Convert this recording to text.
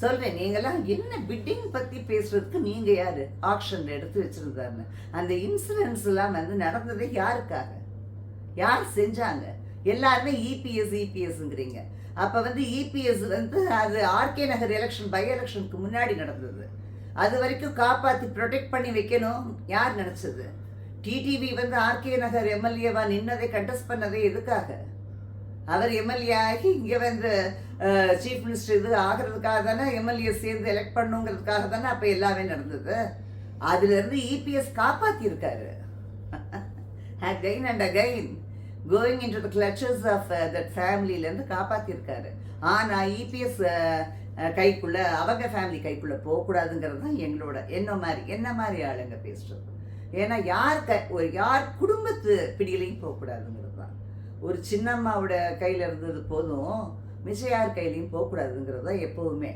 சொல்றேன். நீங்கெல்லாம் என்ன பிட்டிங் பத்தி பேசுறதுக்கு நீங்க யாரு? ஆக்ஷன்ல எடுத்து வச்சிருந்தாருன்னு. அந்த இன்சிடென்ட்ஸ் எல்லாம் நடந்ததே யாருக்காக? யார் செஞ்சாங்க? எல்லாருமே இபிஎஸ் இபிஎஸ்ங்கிறீங்க. அப்ப இபிஎஸ் அது ஆர்கே நகர் எலெக்ஷன் பை எலெக்ஷனுக்கு முன்னாடி நடந்தது. அது வரைக்கும் காப்பாத்தி ப்ரொடெக்ட் பண்ணி வைக்கணும் யார் நினைச்சது? டிடிவி ஆர்கே நகர் எம்எல்ஏவா நின்னதை கண்டெஸ்ட் பண்ணதே எதுக்காக? அவர் எம்எல்ஏ ஆகி இங்கே சீஃப் மினிஸ்டர் இது ஆகிறதுக்காக தானே எம்எல்ஏ சேர்ந்து எலெக்ட் பண்ணுங்கிறதுக்காக தானே அப்போ எல்லாமே நடந்தது. அதுலேருந்து இபிஎஸ் காப்பாற்றிருக்காரு. Again and again going into the clutches of that ஃபேமிலியிலேருந்து காப்பாற்றிருக்காரு. ஆனால் இபிஎஸ் கைக்குள்ளே அவங்க ஃபேமிலி கைக்குள்ளே போகக்கூடாதுங்கிறது தான் எங்களோட என்ன மாதிரி ஆளுங்க பேசுகிறது. ஏன்னா யார் குடும்பத்து பிடிகளையும் போகக்கூடாதுங்கிறது தான். ஒரு சின்னம்மாவோட கையில் இருந்தது போதும், மிச்சம் யார் கையிலையும் போகக்கூடாதுங்கிறது தான் எப்போவுமே.